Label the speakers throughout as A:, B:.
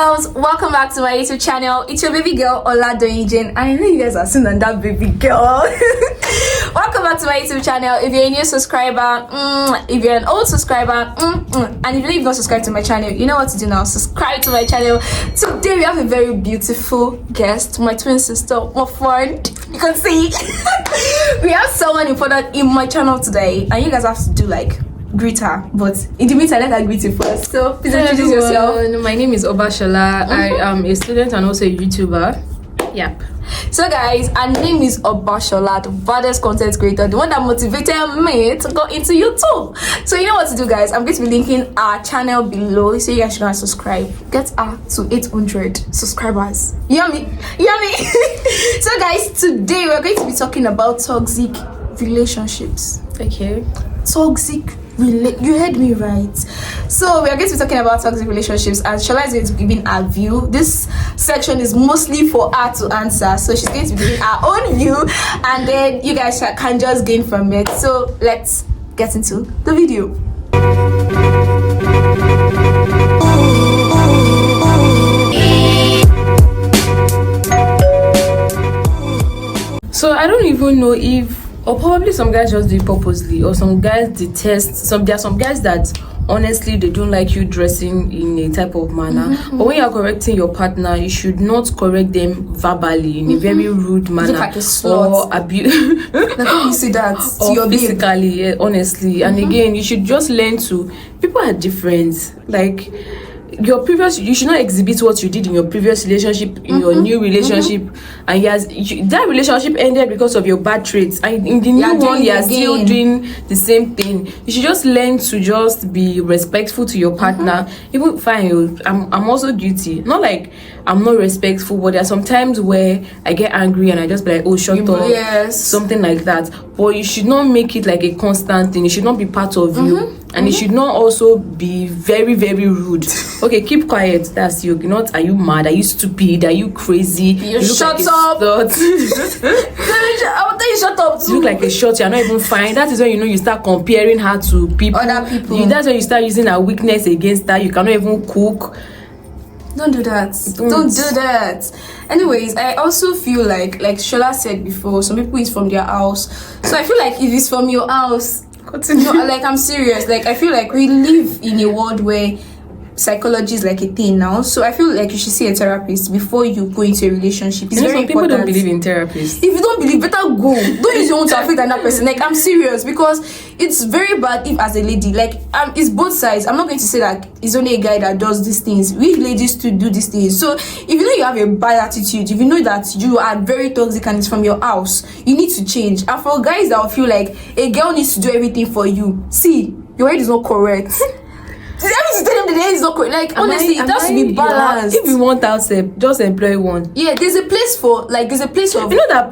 A: girls, welcome back to my YouTube channel. It's your baby girl Oladoyin. I know you guys are seeing that baby girl. Welcome back to my YouTube channel. If you're a new subscriber, if you're an old subscriber, and if you've not subscribed to my channel, you know what to do now. Subscribe to my channel. Today we have a very beautiful guest, my twin sister, my friend. You can see we have someone important in my channel today, and you guys have to do like greet her, but in the meantime let her greet you first. So please introduce yourself.
B: My name is Obashola. I am a student and also a YouTuber. Yep.
A: So guys, her name is Obashola, the baddest content creator, the one that motivated me to go into YouTube. So you know what to do, guys. I'm going to be linking our channel below, so you guys should go and subscribe. Get her to 800 subscribers. You hear me? You hear me? So guys, today we're going to be talking about toxic relationships.
B: Okay.
A: Toxic you heard me right. So we are going to be talking about toxic relationships, and Shola is going to be giving her view. This section is mostly for her to answer, so she's going to be giving her own view, and then you guys can just gain from it. So let's get into the video.
B: So I don't even know if, or probably some guys just do it purposely, or some guys detest. There are some guys that honestly they don't like you dressing in a type of manner. But when you are correcting your partner, you should not correct them verbally in a very rude manner,
A: like a slut,
B: or abuse.
A: Like when you see that to
B: or
A: your
B: physically, yeah, honestly. And again, you should just learn to. People are different. Like your previous, you should not exhibit what you did in your previous relationship in your new relationship, and that relationship ended because of your bad traits, and in the new one you are still doing the same thing. You should just learn to just be respectful to your partner. Even fine, I'm also guilty, not like I'm not respectful, but there are some times where I get angry and I just be like, oh, shut up,
A: yes,
B: something like that. But you should not make it like a constant thing. It should not be part of you. And it should not also be very, very rude. Okay, keep quiet. That's you. Not, are you mad? Are you stupid? Are you crazy?
A: You look shut
B: like
A: up.
B: I will
A: tell you shut up too.
B: You look like a shot. You're not even fine. That is when you know you start comparing her to people.
A: Other people.
B: That's when you start using her weakness against her. You cannot even cook.
A: Don't do that. Don't do that. Anyways, I also feel like Shola said before, some people it's from their house. So I feel like if it's from your house, no, like I'm serious. Like I feel like we live in a world where psychology is like a thing now. So I feel like you should see a therapist before you go into a relationship. It's very
B: some people
A: important.
B: don't believe in therapists.
A: If you don't believe, better go. Don't use your own to affect another person. Like I'm serious, because it's very bad if as a lady, like it's both sides. I'm not going to say that it's only a guy that does these things. We ladies to do these things. So if you know you have a bad attitude, if you know that you are very toxic and it's from your house, you need to change. And for guys that will feel like a girl needs to do everything for you, see, your head is not correct. I need to tell them the head is not correct. Like honestly, it has to be balanced.
B: If you want out, just employ one.
A: Yeah, there's a place for of
B: you know that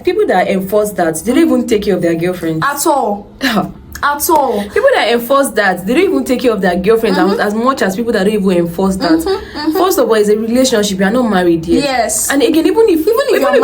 B: people that enforce that, they don't even take care of their girlfriends
A: at all. At all.
B: People that enforce that, they don't even take care of their girlfriends as much as people that don't even enforce that. First of all, it's a relationship. You are not married yet.
A: Yes.
B: And again, even if you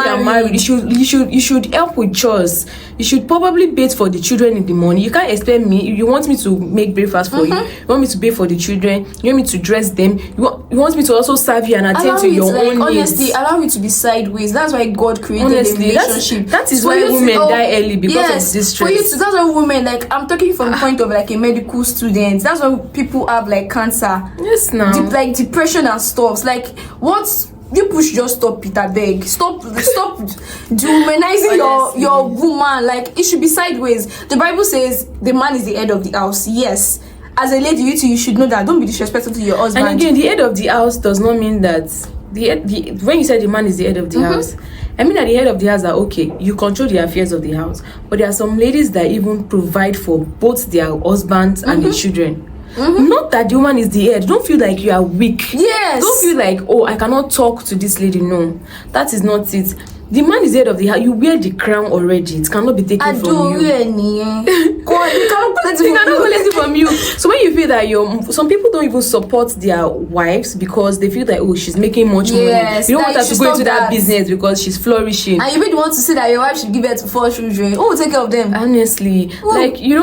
B: are married, you should help with chores. You should probably bathe for the children in the morning. You can't expect me. You want me to make breakfast for you. You want me to bathe for the children. You want me to dress them. You want me to also serve you and attend to your own needs.
A: Honestly, allow you to be sideways. That's why God created a relationship.
B: That is why women die early because of this stress.
A: For you to, that's why women, like I'm talking from the point of like a medical student. That's why people have like cancer.
B: Yes, now.
A: Like depression and stuff. Like what? You push, just stop it, I beg. Stop dehumanizing your woman. Like it should be sideways. The Bible says the man is the head of the house. Yes. As a lady, you should know that. Don't be disrespectful to your husband.
B: And again, the head of the house does not mean that when you said the man is the head of the house, I mean that the head of the house are okay. You control the affairs of the house. But there are some ladies that even provide for both their husbands and their children. Not that the woman is the head. Don't feel like you are weak.
A: Yes.
B: Don't feel like, oh, I cannot talk to this lady. No, that is not it. The man is the head of the house. You wear the crown already. It cannot be taken from you.
A: It cannot
B: collect it from you. So when you feel that some people don't even support their wives because they feel that, oh, she's making much money. You don't want her to go into that business because she's flourishing.
A: And you really want to say that your wife should give birth to 4 children. Who will take care of them?
B: Honestly, like you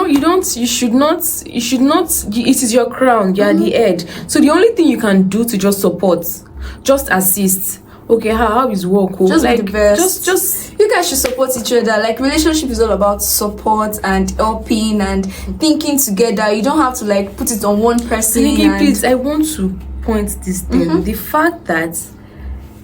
B: should not. It is your crown. You are the head. So the only thing you can do to just support, just assist. Okay, how is work?
A: Just
B: like
A: be the best.
B: Just
A: you guys should support each other. Like, relationship is all about support and helping and thinking together. You don't have to like put it on one person.
B: Please, I want to point this thing. The fact that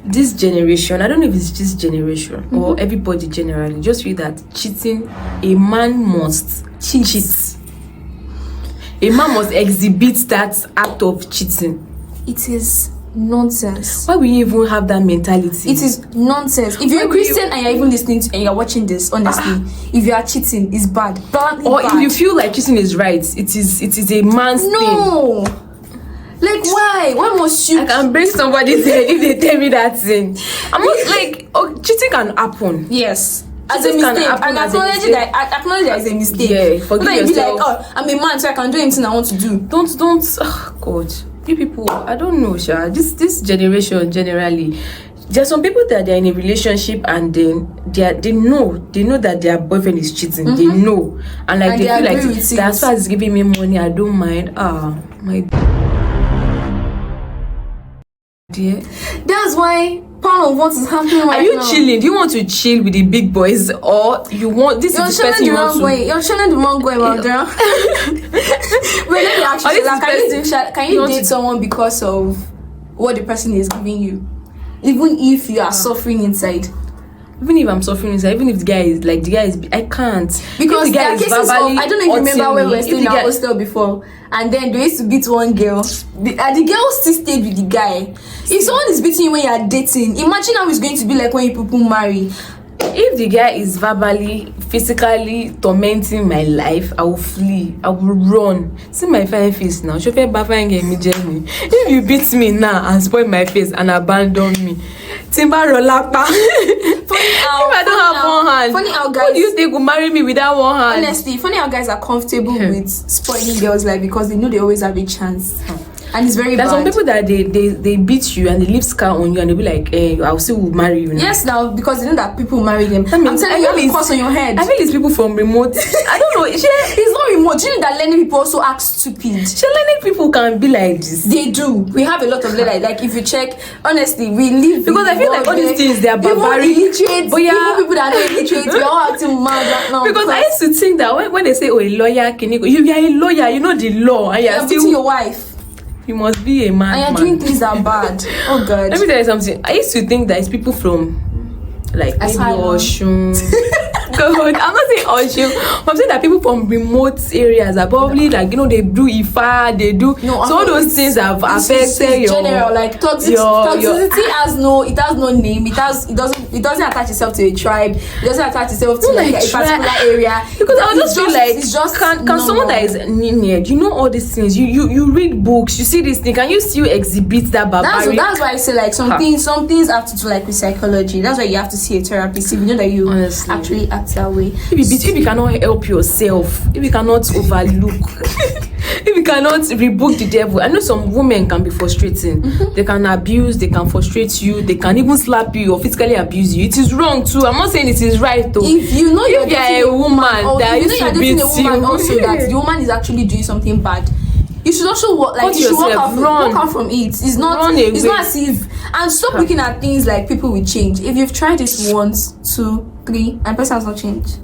B: this generation, I don't know if it's this generation or everybody generally, just feel that cheating, a man must cheat. A man must exhibit that act of cheating.
A: It is nonsense.
B: Why will you even have that mentality?
A: It is nonsense. If you're a Christian and you're even listening to and you're watching this, honestly, if you are cheating, it's bad. Or
B: if you feel like cheating is right, it is a man's thing.
A: No. Like, why? Why must you?
B: I can break somebody's head if they tell me that thing. I'm not like, cheating can happen.
A: Yes. As a mistake, and acknowledge that it's a mistake.
B: Yeah, forgive yourself.
A: Be like, oh, I'm a man, so I can do anything I want to do.
B: Don't. Oh God, you people. I don't know, Sha. This generation generally, there are some people that they're in a relationship and they know that their boyfriend is cheating. They know, and like they feel like that as far as giving me money, I don't mind. My dear.
A: That's why part of what is happening right now. Are
B: you chilling? Do you want to chill with the big boys, or you want this? You're is the person you want to?
A: You're chilling the wrong way, my dear. Wait, let me ask you. Can you date someone because of what the person is giving you, even if you are suffering inside?
B: Even if I'm suffering inside, even if the guy is, I can't.
A: Because there are cases of, I don't know if you remember when we were staying in our hostel before, and then they used to beat one girl. The girl still stayed with the guy. If someone is beating you when you are dating, imagine how it's going to be like when you people marry.
B: If the guy is verbally, physically tormenting my life, I will flee. I will run. See my fine face now. If you beat me now and spoil my face and abandon me, Timba rolapa. If I don't have one hand,
A: funny how guys,
B: who do you think will marry me without one hand?
A: Honestly, funny how guys are comfortable with spoiling girls' life because they know they always have a chance. And it's very bad.
B: There's some people that they beat you and they leave scar on you and they'll be like, I'll still marry you now.
A: Yes, now, because they know that people marry them. I'm telling you, you have a curse on your head.
B: I feel it's people from remote. I don't know. It's
A: not remote. Do you know that learning people also act stupid?
B: Learning people can be like this.
A: They do. We have a lot of like if you check, honestly, we live
B: because I feel like all these things, they are barbaric.
A: Illiterate, but yeah, people that are not illiterate, we all acting mad right now.
B: Because I used to think that when they say, oh, a lawyer, can you are a lawyer, you know the law, and you're still
A: your wife.
B: You must be a man.
A: And you're doing things that are bad. Oh God.
B: Let me tell you something. I used to think that it's people from like maybe Oshun. God, I'm not saying Oshun. I'm saying that people from remote areas are probably like, you know, they do Ifa, they do so all those things have affected your
A: general like toxicity has no name. It doesn't attach itself to a tribe. It doesn't attach itself to like a particular area. Because I just feel like it's just can
B: someone that is near, you know all these things. You read books, you see this thing, can you still exhibit that barbaric?
A: That's why I say like some things have to do like with psychology. That's why you have to see a therapist if you know that you actually act that way.
B: If you cannot help yourself, if you cannot overlook, if you cannot rebuke the devil. I know some women can be frustrating. They can abuse, they can frustrate you, they can even slap you or physically abuse you. It is wrong too. I'm not saying it is right though.
A: If you know you're
B: a woman that used to beat you,
A: also that the woman is actually doing something bad, you should also walk out from it. It's not as if, and stop looking at things like people will change. If you've tried this once, 2, 3, and person has not changed,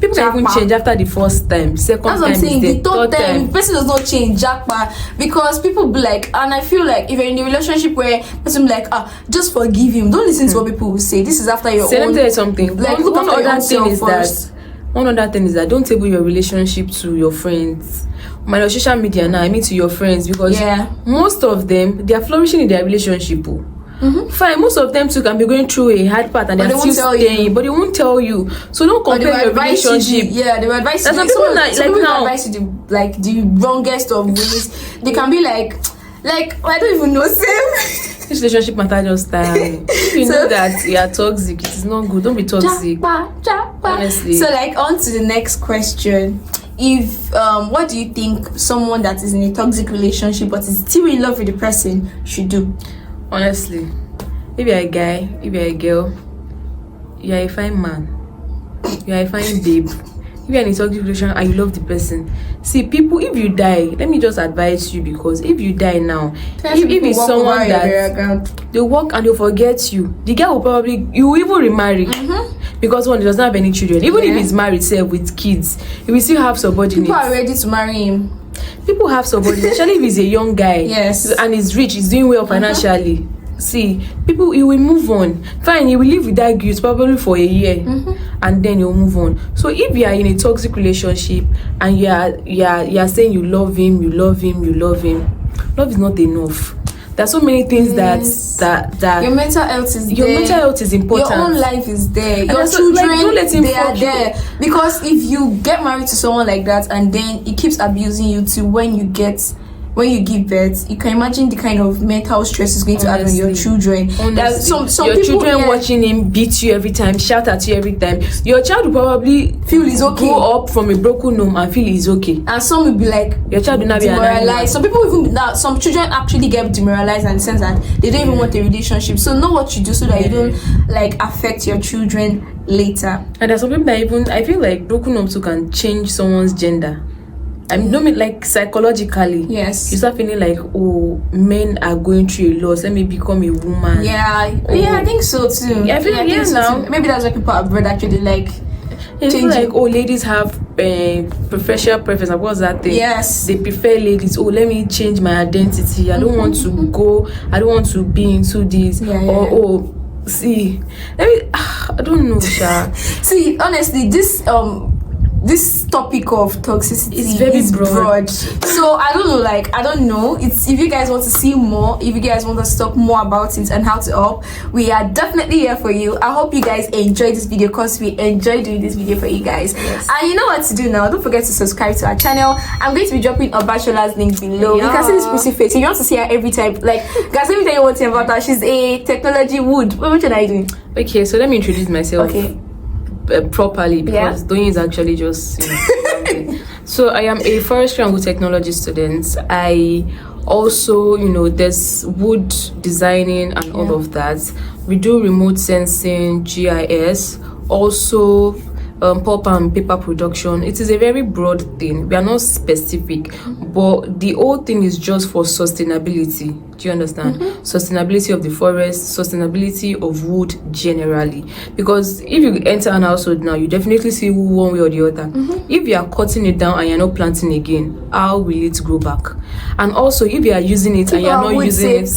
B: people can even change after the first time. Second time, that's what I'm saying.
A: The third time, person does not change, jackpot, because people be like, and I feel like if you're in a relationship where person be like, just forgive him, don't listen to what people will say. This is after your own.
B: Let me tell you something.
A: Like, one
B: other thing is that don't table your relationship to your friends. My social media now, I mean to your friends, because most of them, they are flourishing in their relationship. Fine, most of them too can be going through a hard part and they're still staying, but they won't tell you. So don't compare your relationship.
A: They will advise you. There's some people that now advise you the wrongest of ways. They can be like I don't even know, same.
B: This relationship matter just time. If you know that you are toxic, it is not good. Don't be toxic. Honestly.
A: So like on to the next question. If what do you think someone that is in a toxic relationship but is still in love with the person should do?
B: Honestly, if you're a guy, if you're a girl, you're a fine man, you're a fine babe. If you're in a toxic relationship and you love the person, see, people, if you die, let me just advise you, because if you die now, if it's someone that they work and they'll forget you, the guy will probably, you will even remarry. Because one, he doesn't have any children. Even if he's married, say, with kids, he will still have subordinates.
A: People are ready to marry him.
B: People have subordinates, especially if he's a young guy.
A: Yes.
B: And he's rich, he's doing well financially. See, people, he will move on. Fine, he will live with that guilt probably for a year, and then he'll move on. So if you are in a toxic relationship and you are saying you love him, love is not enough. There's so many things that
A: your mental health is
B: your
A: there.
B: mental health is important.
A: Your own life is there.
B: And
A: Your
B: so,
A: children,
B: like, don't let him
A: they are
B: fuck
A: there. Because if you get married to someone like that and then he keeps abusing you till when you give birth, you can imagine the kind of mental stress is going to add on your children. There's some
B: your
A: people,
B: children watching him beat you every time, shout at you every time. Your child will probably
A: feel he's okay.
B: Grow up from a broken home and feel he's okay.
A: And some will be like,
B: your child will not be
A: demoralized. Some people even now, some children actually get demoralized in the sense that they don't even want a relationship. So know what you do so that you don't like affect your children later.
B: And there's some people that even, I feel like broken homes too can change someone's gender. I mean, don't mean like psychologically.
A: Yes.
B: You start feeling like, oh, men are going through a loss. Let me become a woman.
A: Yeah, I think so too.
B: Yeah, I feel like now.
A: Maybe that's why people abroad actually like.
B: It's like, oh, ladies have professional preference. What's that thing?
A: Yes.
B: They prefer ladies. Oh, let me change my identity. I don't want to go. I don't want to be into this. Or oh, see, let me. I don't know, Sha.
A: See, honestly, this topic of toxicity
B: is very broad.
A: So I don't know. It's if you guys want to see more, if you guys want us to talk more about it and how to help, we are definitely here for you. I hope you guys enjoyed this video because we enjoy doing this video for you guys. Yes. And you know what to do now. Don't forget to subscribe to our channel. I'm going to be dropping Obashola's link below. You can see this pretty face. If you want to see her every time, like guys, let me tell you one thing about her. She's a technology wood. What are you doing?
B: Okay, so let me introduce myself. Okay. Properly, because Doyin is actually just so I am a forestry and wood technology student. I also, there's wood designing and all of that. We do remote sensing, GIS, also pulp and paper production. It is a very broad thing. We are not specific, but the whole thing is just for sustainability. Do you understand? Sustainability of the forest, sustainability of wood generally. Because if you enter an household now, you definitely see wood one way or the other. If you are cutting it down and you're not planting again, how will it grow back? And also, if you are using it and you're not using it,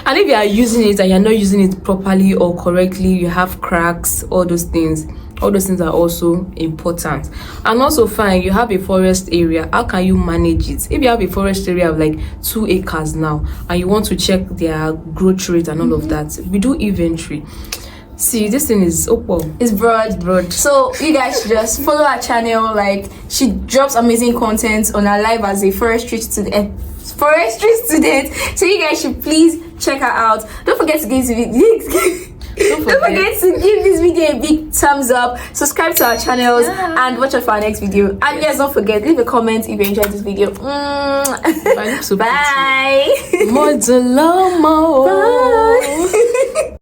B: and if you are using it and you're not using it properly or correctly, you have cracks, all those things are also important. And also, fine, you have a forest area. How can you manage it? If you have a forest area of like 2 acres now and you want to check their growth rate and all of that, we do inventory. See, this thing is
A: it's broad. So you guys should just follow our channel. Like, she drops amazing content on her live as a forestry student. So you guys should please check her out. Don't forget to give this video a big thumbs up, subscribe to our channels, and watch out for our next video. And yes, don't forget, leave a comment if you enjoyed this video. Bye.
B: Bye.